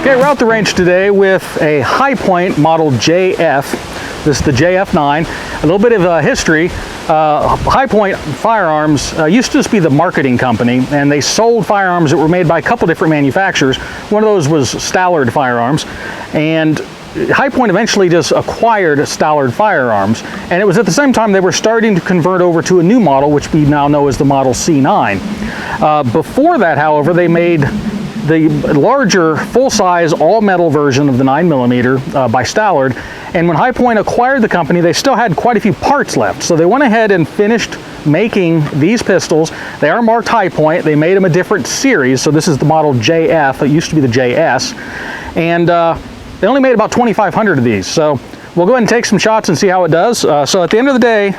Okay, we're out the range today with a High Point model JF. This is the JF9. A little bit of history. High Point Firearms used to just be the marketing company, and they sold firearms that were made by a couple different manufacturers. One of those was Stallard Firearms, and High Point eventually just acquired Stallard Firearms, and it was at the same time they were starting to convert over to a new model, which we now know as the Model C9. Before that, however, they made the larger, full-size, all-metal version of the 9mm by Stallard, and when High Point acquired the company, they still had quite a few parts left, so they went ahead and finished making these pistols. They are marked High Point. They made them a different series, so this is the model JF. It used to be the JS, and they only made about 2,500 of these, so we'll go ahead and take some shots and see how it does. So at the end of the day,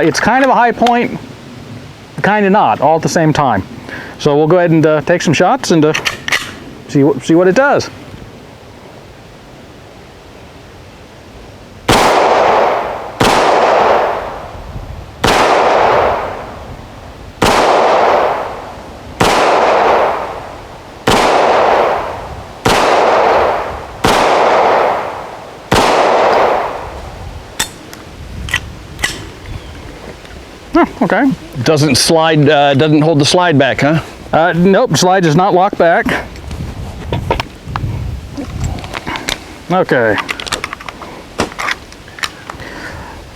it's kind of a High Point, kind of not, all at the same time. So we'll go ahead and take some shots and see what it does. Oh, okay. Doesn't slide, doesn't hold the slide back, huh? Nope, slide does not lock back. Okay.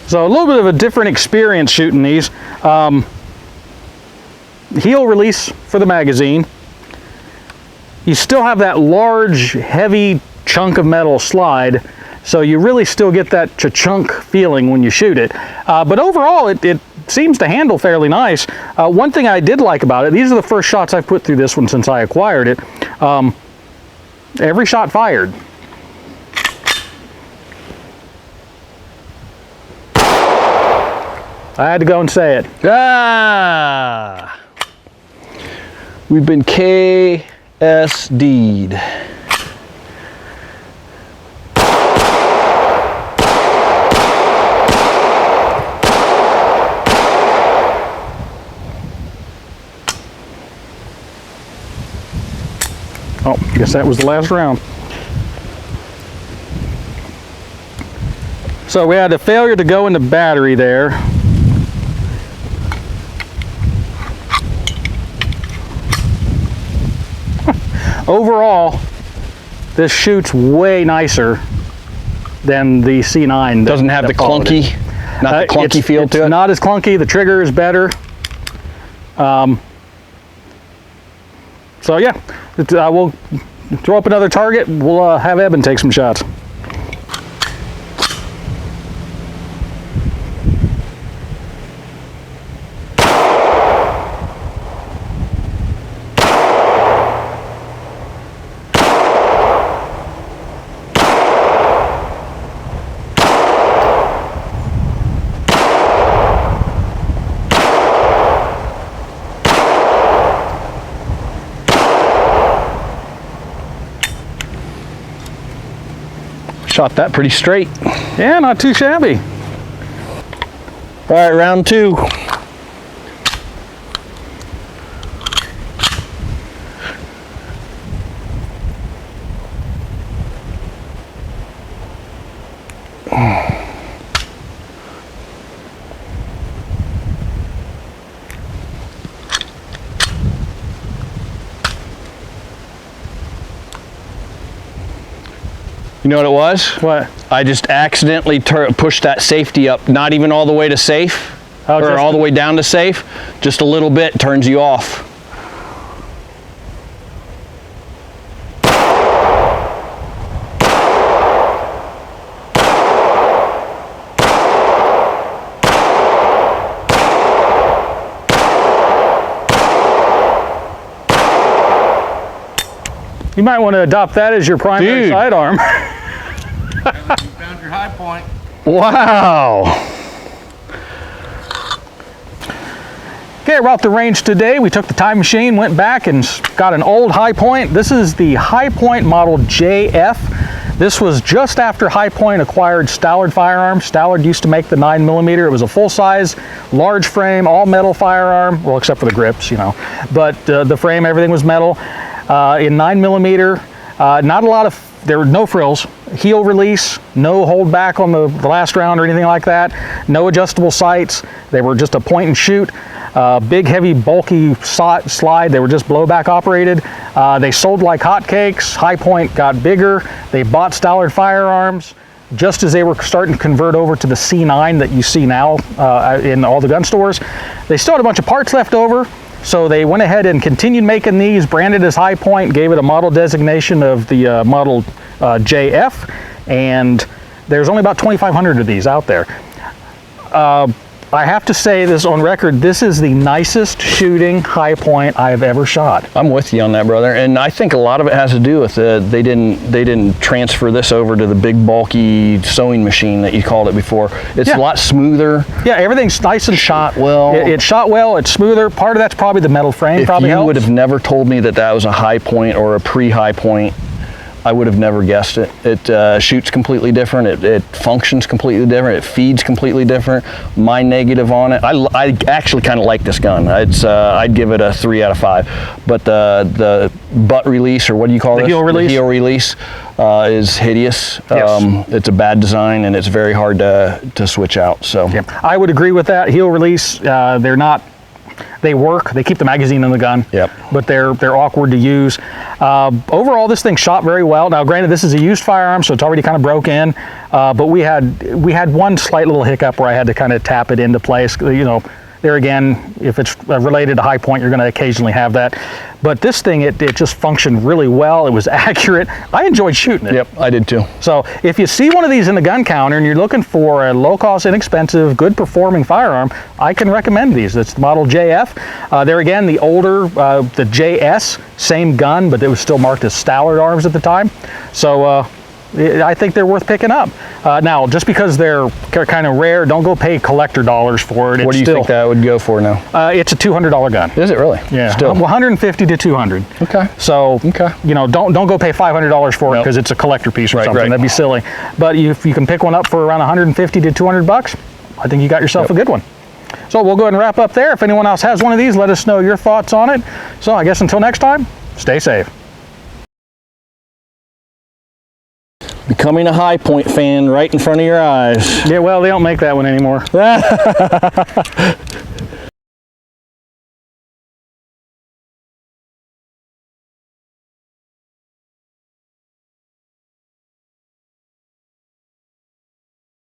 So a little bit of a different experience shooting these. Heel release for the magazine. You still have that large, heavy chunk of metal slide, so you really still get that cha-chunk feeling when you shoot it. But overall, it seems to handle fairly nice. One thing I did like about it, these are the first shots I've put through this one since I acquired it. Every shot fired. I had to go and say it. Ah! We've been KSD'd. Oh, I guess that was the last round. So we had a failure to go in the battery there. Overall, this shoots way nicer than the C9. Doesn't have the clunky, not the clunky feel to it? It's not as clunky. The trigger is better. So yeah, we'll throw up another target. We'll have Eben take some shots. Shot that pretty straight. Yeah, not too shabby. All right, round two. You know what it was? What? I just accidentally pushed that safety up, not even all the way to safe, or all the way down to safe, just a little bit turns you off. You might want to adopt that as your primary sidearm. You found your High Point. Wow. Okay, we're out the range today. We took the time machine, went back and got an old High Point. This is the High Point model JF. This was just after High Point acquired Stallard Firearms. Stallard used to make the 9mm. It was a full-size, large frame, all metal firearm, well, except for the grips, you know. But the frame, everything was metal. In 9mm, Not a lot of, there were no frills, heel release, no hold back on the last round or anything like that, no adjustable sights. They were just a point and shoot. Big, heavy, bulky slide. They were just blowback operated. They sold like hotcakes. High Point got bigger. They bought Stallard Firearms just as they were starting to convert over to the C9 that you see now in all the gun stores. They still had a bunch of parts left over, so they went ahead and continued making these, branded as High Point, gave it a model designation of the model JF, and there's only about 2,500 of these out there. I have to say this on record, this is the nicest shooting High Point I've ever shot. I'm with you on that, brother. And I think a lot of it has to do with they didn't transfer this over to the big bulky sewing machine that you called it before. It's a lot smoother. Yeah, everything's nice and shot well. It shot well, it's smoother. Part of that's probably the metal frame. If you would have never told me that that was a High Point or a pre-High Point, I would have never guessed it. It shoots completely different. It functions completely different. It feeds completely different. My negative on it, I actually kind of like this gun. I'd give it a 3 out of 5. But the butt release, or what do you call it? The heel release. The heel release is hideous. Yes. It's a bad design, and it's very hard to switch out. So I would agree with that. Heel release, they're not. They work. They keep the magazine in the gun. Yep. But they're awkward to use. Overall, this thing shot very well. Now, granted, this is a used firearm, so it's already kind of broke in. But we had one slight little hiccup where I had to kind of tap it into place. You know, there again, if it's related to High Point, you're going to occasionally have that. But this thing, it just functioned really well. It was accurate. I enjoyed shooting it. Yep, I did too. So if you see one of these in the gun counter and you're looking for a low-cost, inexpensive, good-performing firearm, I can recommend these. It's the model JF. There again, the older, the JS, same gun, but it was still marked as Stallard arms at the time. So I think they're worth picking up. Now, just because they're kind of rare, don't go pay collector dollars for it. What do you think that would go for now? It's a $200 gun. Is it really? Yeah, still 150 to 200. Okay. So, you know, don't go pay $500 for it because it's a collector piece or something. Right. That'd be silly. But if you can pick one up for around 150 to 200 bucks, I think you got yourself a good one. So we'll go ahead and wrap up there. If anyone else has one of these, let us know your thoughts on it. So I guess until next time, stay safe. Becoming a High Point fan right in front of your eyes. Yeah, well, they don't make that one anymore.